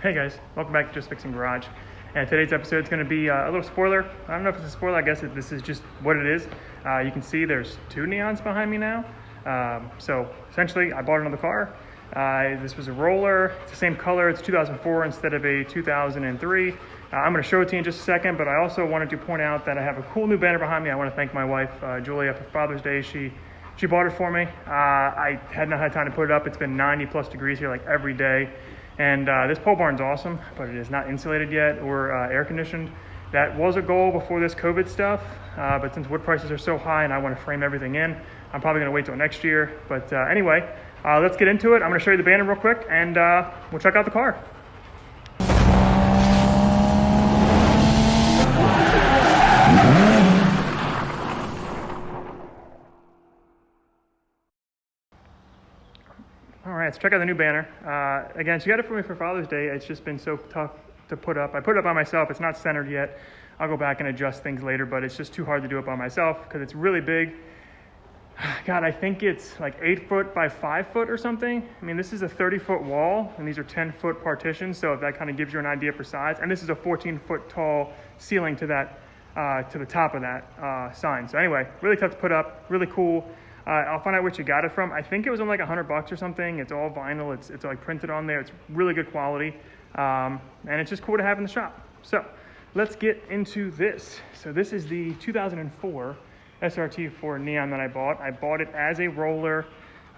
Hey guys, welcome back to Just Fixing Garage. And today's episode is going to be a little spoiler. I don't know if it's a spoiler, I guess this is just what it is. You can see there's two neons behind me now. So essentially I bought another car. This was a roller, it's the same color, it's 2004 instead of a 2003. I'm going to show it to you in just a second, but I also wanted to point out that I have a cool new banner behind me. I want to thank my wife, Julia, for Father's Day. She bought it for me. I had not had time to put it up. It's been 90 plus degrees here like every day. And this pole barn's awesome, but it is not insulated yet or air conditioned. That was a goal before this COVID stuff, but since wood prices are so high and I want to frame everything in, I'm probably going to wait till next year. But anyway, let's get into it. I'm going to show you the banner real quick, and we'll check out the car. All right, let's check out the new banner. Again, she got it for me for Father's Day. It's just been so tough to put up. I put it up by myself. It's not centered yet. I'll go back and adjust things later, but it's just too hard to do it by myself because it's really big. God, I think it's like 8 foot by 5 foot or something. I mean, this is a 30-foot wall, and these are 10-foot partitions, so that kind of gives you an idea for size. And this is a 14-foot tall ceiling to that, to the top of that sign. So anyway, really tough to put up, really cool. I'll find out where you got it from. I think it was on like $100 or something. It's all vinyl. It's like printed on there. It's really good quality. And it's just cool to have in the shop. So let's get into this. So this is the 2004 SRT-4 Neon that I bought. I bought it as a roller.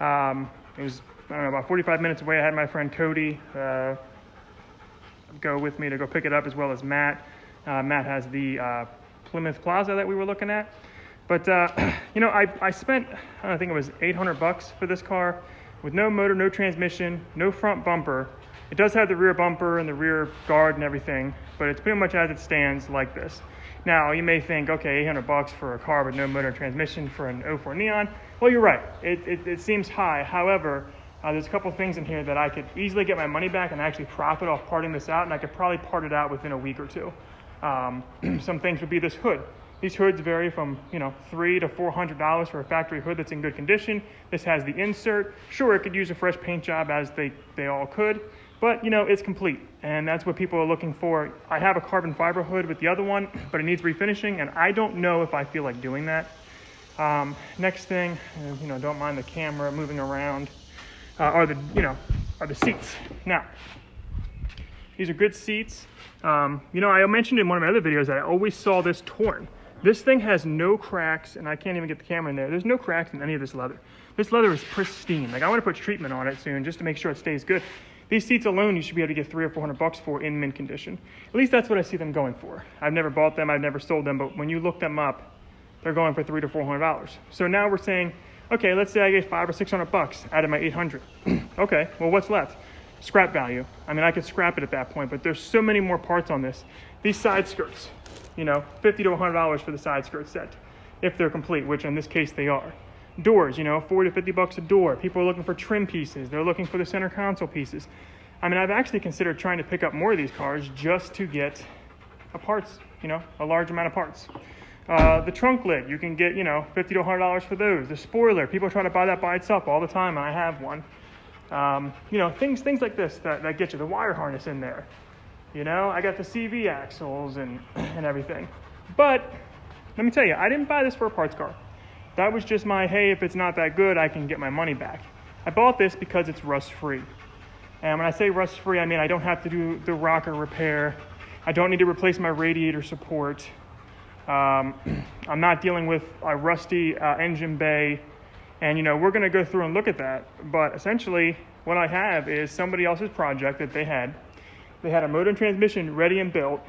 It was, I don't know, about 45 minutes away. I had my friend Cody go with me to go pick it up, as well as Matt. Matt has the Plymouth Plaza that we were looking at. But, you know, I spent, I think it was $800 for this car with no motor, no transmission, no front bumper. It does have the rear bumper and the rear guard and everything, but it's pretty much as it stands like this. Now, you may think, okay, $800 for a car with no motor and transmission for an 04 Neon. Well, you're right. It seems high. However, there's a couple things in here that I could easily get my money back and actually profit off parting this out, and I could probably part it out within a week or two. Some things would be this hood. These hoods vary from, you know, $300 to $400 for a factory hood that's in good condition. This has the insert. Sure, it could use a fresh paint job, as they all could, but, you know, it's complete, and that's what people are looking for. I have a carbon fiber hood with the other one, but it needs refinishing, and I don't know if I feel like doing that. Next thing, you know, don't mind the camera moving around, are the seats. Now, these are good seats. You know, I mentioned in one of my other videos that I always saw this torn. This thing has no cracks, and I can't even get the camera in there. There's no cracks in any of this leather. This leather is pristine. Like, I want to put treatment on it soon just to make sure it stays good. These seats alone, you should be able to get $300 or $400 for in mint condition. At least that's what I see them going for. I've never bought them, I've never sold them, but when you look them up, they're going for $300 to $400. So now we're saying, okay, let's say I get $500 or $600 out of my $800. Okay, well, what's left? Scrap value. I mean, I could scrap it at that point, but there's so many more parts on this. These side skirts, you know, $50 to $100 for the side skirt set, if they're complete, which in this case they are. Doors, you know, $40 to $50 a door. People are looking for trim pieces. They're looking for the center console pieces. I mean, I've actually considered trying to pick up more of these cars just to get parts, you know, a large amount of parts. The trunk lid, you can get, you know, $50 to $100 for those. The spoiler, people try to buy that by itself all the time, and I have one. You know, things like this that get you the wire harness in there. You know, I got the CV axles and everything. But let me tell you, I didn't buy this for a parts car. That was just my, hey, if it's not that good, I can get my money back. I bought this because it's rust-free. And when I say rust-free, I mean I don't have to do the rocker repair. I don't need to replace my radiator support. I'm not dealing with a rusty engine bay. And, you know, we're going to go through and look at that. But essentially, what I have is somebody else's project that they had. They had a motor and transmission ready and built.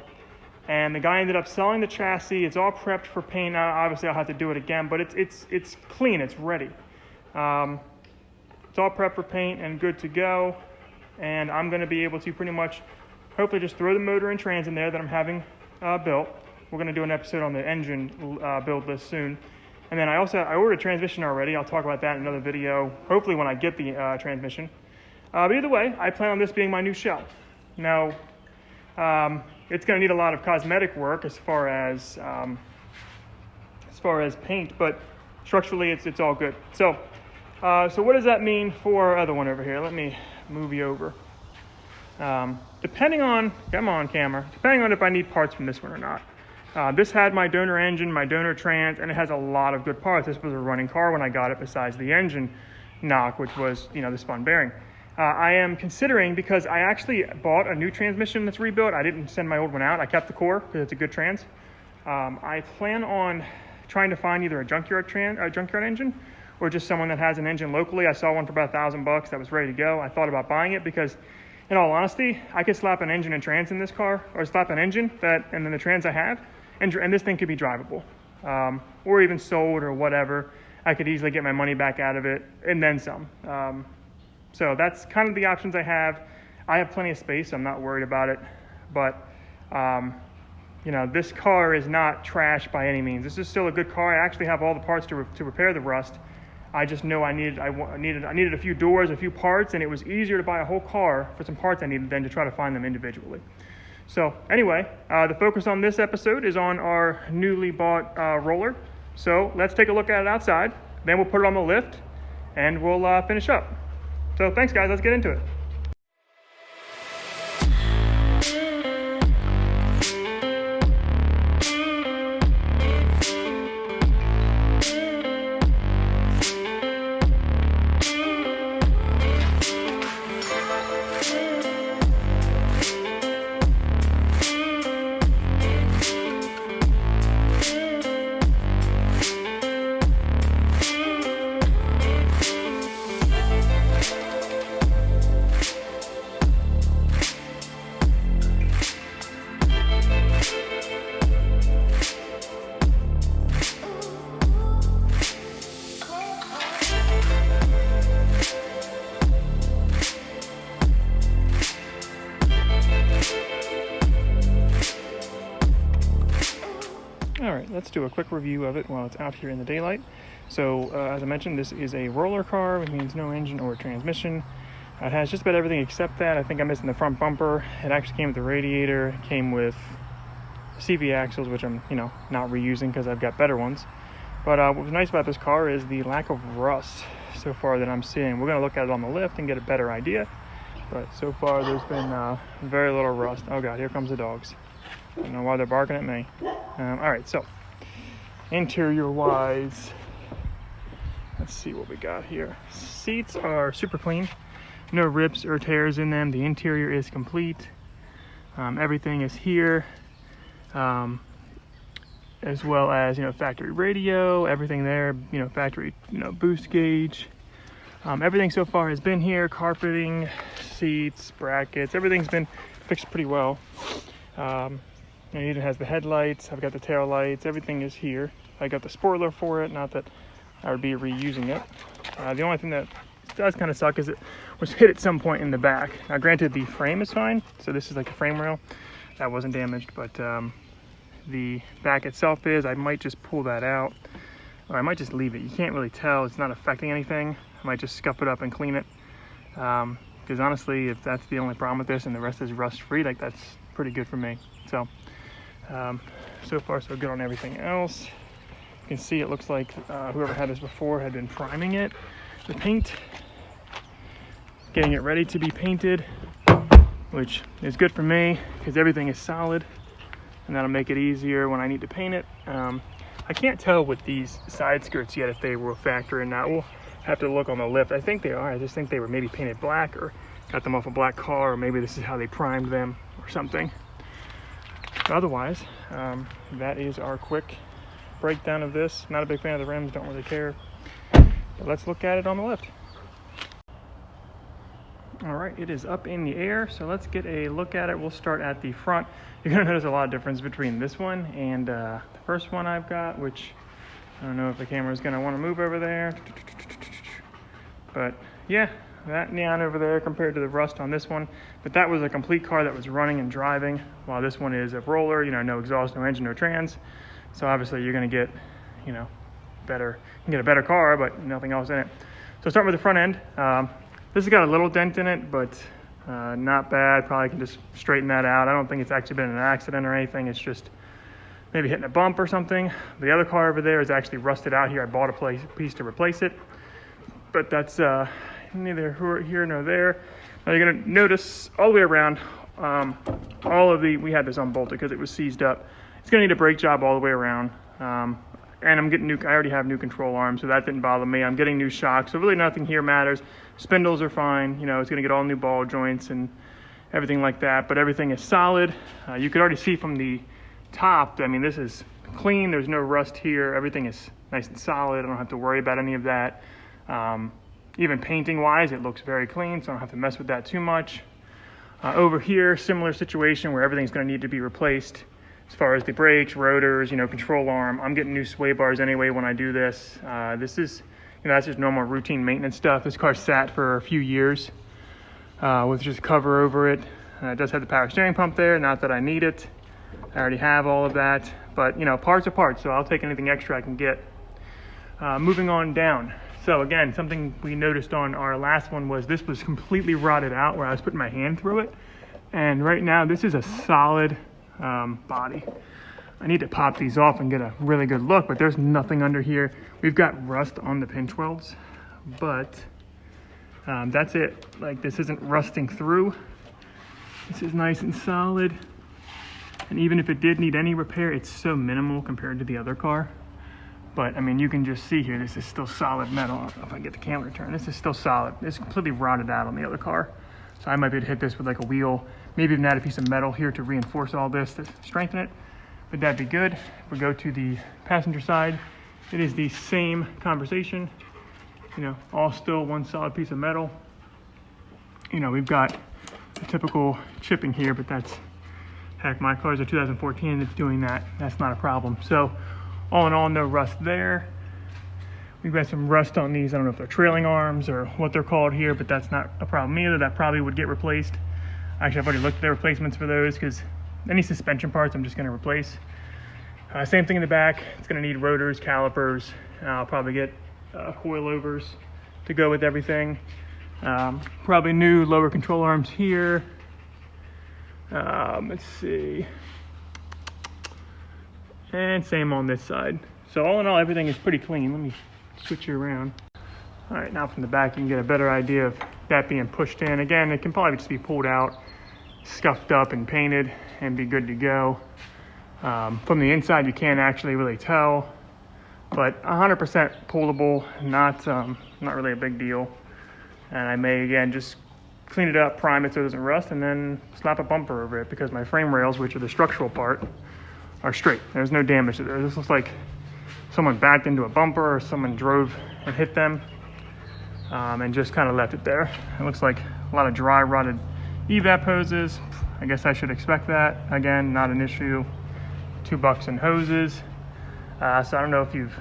And the guy ended up selling the chassis. It's all prepped for paint. Obviously, I'll have to do it again, but it's clean. It's ready. It's all prepped for paint and good to go. And I'm going to be able to pretty much, hopefully, just throw the motor and trans in there that I'm having built. We're going to do an episode on the engine build list soon. And then I ordered a transmission already. I'll talk about that in another video, hopefully when I get the transmission. But either way, I plan on this being my new shell. Now, it's going to need a lot of cosmetic work as far as paint, but structurally it's all good. So what does that mean for our other one over here? Let me move you over. Depending on, come on camera, depending on if I need parts from this one or not. This had my donor engine, my donor trans, and it has a lot of good parts. This was a running car when I got it, besides the engine knock, which was, you know, the spun bearing. I am considering, because I actually bought a new transmission that's rebuilt. I didn't send my old one out. I kept the core because it's a good trans. I plan on trying to find either a junkyard engine or just someone that has an engine locally. I saw one for about $1,000 that was ready to go. I thought about buying it because, in all honesty, I could slap an engine and trans in this car, or slap an engine and then the trans I have, and this thing could be drivable, or even sold or whatever. I could easily get my money back out of it and then some. So that's kind of the options I have. I have plenty of space, so I'm not worried about it. But you know, this car is not trash by any means. This is still a good car. I actually have all the parts to repair the rust. I just know I needed a few doors, a few parts, and it was easier to buy a whole car for some parts I needed than to try to find them individually. So anyway, the focus on this episode is on our newly bought roller. So let's take a look at it outside. Then we'll put it on the lift, and we'll finish up. So thanks, guys. Let's get into it. All right, let's do a quick review of it while it's out here in the daylight. So, as I mentioned, this is a roller car, which means no engine or transmission. It has just about everything except that. I think I'm missing the front bumper. It actually came with the radiator. It came with CV axles, which I'm, not reusing because I've got better ones. But what was nice about this car is the lack of rust so far that I'm seeing. We're going to look at it on the lift and get a better idea. But so far, there's been very little rust. Oh, God, here comes the dogs. I don't know why they're barking at me. All right, so interior-wise, let's see what we got here. Seats are super clean. No rips or tears in them. The interior is complete. Everything is here, as well as, factory radio, everything there, factory, boost gauge. Everything so far has been here. Carpeting, seats, brackets, everything's been fixed pretty well. It even has the headlights. I've got the tail lights. Everything is here. I got the spoiler for it. Not that I would be reusing it. The only thing that does kind of suck is it was hit at some point in the back. Now, granted, the frame is fine. So this is like a frame rail. That wasn't damaged, but the back itself is. I might just pull that out, or I might just leave it. You can't really tell. It's not affecting anything. I might just scuff it up and clean it. Because honestly, if that's the only problem with this and the rest is rust-free, like that's pretty good for me. So. So far so good on everything else. You can see it looks like whoever had this before had been priming it. The paint, getting it ready to be painted, which is good for me because everything is solid, and that'll make it easier when I need to paint it. I can't tell with these side skirts yet if they were factory or not. We'll have to look on the lift. I think they are. I just think they were maybe painted black or got them off a black car, or maybe this is how they primed them or something. Otherwise, that is our quick breakdown of this. Not a big fan of the rims, don't really care. But let's look at it on the lift. All right, it is up in the air, so let's get a look at it. We'll start at the front. You're gonna notice a lot of difference between this one and the first one I've got, which I don't know if the camera is gonna wanna move over there. But yeah, that neon over there compared to the rust on this one. But that was a complete car that was running and driving, while this one is a roller, no exhaust, no engine, no trans. So obviously you're going to get, better, you can get a better car, but nothing else in it. So start with the front end. This has got a little dent in it, but not bad. Probably can just straighten that out. I don't think it's actually been an accident or anything. It's just maybe hitting a bump or something. The other car over there is actually rusted out here. I bought a piece to replace it, but that's neither here nor there. Now you're gonna notice all the way around, we had this unbolted because it was seized up. It's gonna need a brake job all the way around. And I'm getting I already have new control arms, so that didn't bother me. I'm getting new shocks, so really nothing here matters. Spindles are fine, you know, it's gonna get all new ball joints and everything like that, but everything is solid. You could already see from the top, I mean, this is clean, there's no rust here, everything is nice and solid. I don't have to worry about any of that. Even painting wise, it looks very clean, so I don't have to mess with that too much. Over here, similar situation where everything's gonna need to be replaced. As far as the brakes, rotors, you know, control arm, I'm getting new sway bars anyway when I do this. This is, you know, that's just normal routine maintenance stuff. This car sat for a few years with just a cover over it. It does have the power steering pump there, not that I need it. I already have all of that, but you know, parts are parts, so I'll take anything extra I can get. Moving on down. So again, something we noticed on our last one was this was completely rotted out where I was putting my hand through it. And right now, this is a solid body. I need to pop these off and get a really good look, but there's nothing under here. We've got rust on the pinch welds, but that's it. Like, this isn't rusting through. This is nice and solid. And even if it did need any repair, it's so minimal compared to the other car. But I mean, you can just see here, this is still solid metal. I don't know if I can get the camera to turn. This is still solid. It's completely rotted out on the other car. So I might be able to hit this with like a wheel, maybe even add a piece of metal here to reinforce all this, to strengthen it. But that'd be good. If we go to the passenger side, it is the same conversation. You know, all still one solid piece of metal. You know, we've got the typical chipping here, but that's, heck, my cars are 2014 and it's doing that. That's not a problem. So all in all, no rust there. We've got some rust on these. I don't know if they're trailing arms or what they're called here, but that's not a problem either. That probably would get replaced. Actually, I've already looked at the replacements for those because any suspension parts I'm just going to replace. Same thing in the back. It's going to need rotors, calipers. I'll probably get coilovers to go with everything. Probably new lower control arms here. Let's see. And same on this side. So all in all, everything is pretty clean. Let me switch you around. All right, now from the back, you can get a better idea of that being pushed in. Again, it can probably just be pulled out, scuffed up and painted and be good to go. From the inside, you can't actually really tell, but 100% pullable, not really a big deal. And I may, again, just clean it up, prime it so it doesn't rust, and then slap a bumper over it because my frame rails, which are the structural part, are straight. There's no damage to there. This looks like someone backed into a bumper or someone drove and hit them and just kind of left it there. It looks like a lot of dry, rotted evap hoses. I guess I should expect that. Again, not an issue. $2 in hoses. So I don't know if you've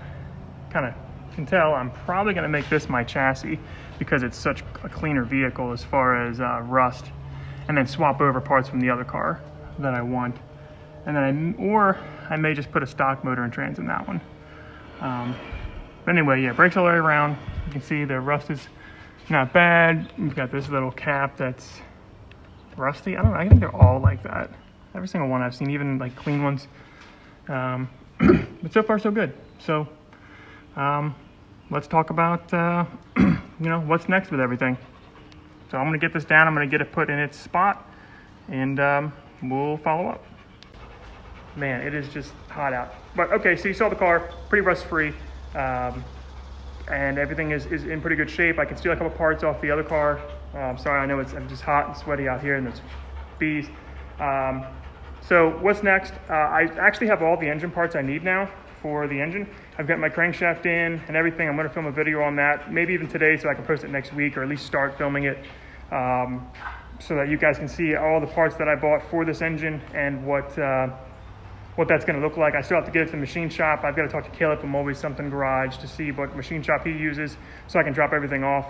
kind of can tell, I'm probably going to make this my chassis because it's such a cleaner vehicle as far as rust, and then swap over parts from the other car that I want. And then I may just put a stock motor and trans in that one. But anyway, yeah, brakes all the way around. You can see the rust is not bad. We've got this little cap that's rusty. I don't know, I think they're all like that. Every single one I've seen, even like clean ones. But so far so good. So let's talk about you know, what's next with everything. So I'm gonna get this down, I'm gonna get it put in its spot, and we'll follow up. Man, it is just hot out. But okay, so you saw the car, pretty rust-free, and everything is in pretty good shape. I can steal a couple parts off the other car. Sorry, I know I'm just hot and sweaty out here and there's bees. So what's next? I actually have all the engine parts I need now for the engine. I've got my crankshaft in and everything. I'm gonna film a video on that, maybe even today so I can post it next week, or at least start filming it, so that you guys can see all the parts that I bought for this engine and what that's going to look like. I still have to get it to the machine shop. I've got to talk to Caleb from Always Something Garage to see what machine shop he uses so I can drop everything off.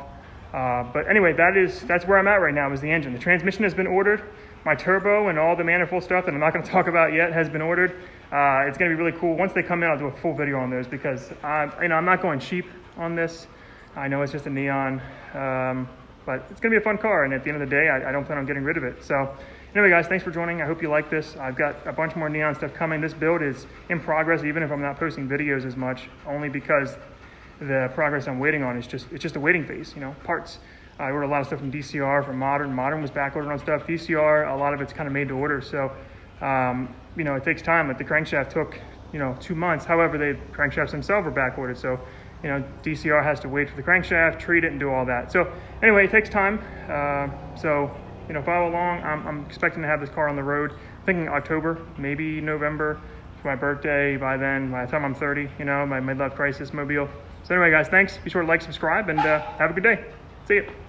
But anyway, that's where I'm at right now, is the engine. The transmission has been ordered. My turbo and all the manifold stuff that I'm not going to talk about yet has been ordered. It's going to be really cool. Once they come in, I'll do a full video on those because I'm not going cheap on this. I know it's just a Neon, but it's going to be a fun car, and at the end of the day, I don't plan on getting rid of it. So anyway, guys, thanks for joining. I hope you like this. I've got a bunch more Neon stuff coming. This build is in progress, even if I'm not posting videos as much, only because the progress I'm waiting on is just a waiting phase, you know, parts. I ordered a lot of stuff from DCR, from Modern. Modern was back ordered on stuff. DCR, a lot of it's kind of made to order. So, you know, it takes time. Like the crankshaft took, you know, 2 months. However, the crankshafts themselves were back ordered. So, you know, DCR has to wait for the crankshaft, treat it, and do all that. So anyway, it takes time. So, you know, follow along. I'm expecting to have this car on the road. I'm thinking October, maybe November for my birthday. By then, by the time I'm 30, you know, my midlife crisis mobile. So anyway, guys, thanks. Be sure to like, subscribe, and have a good day. See you.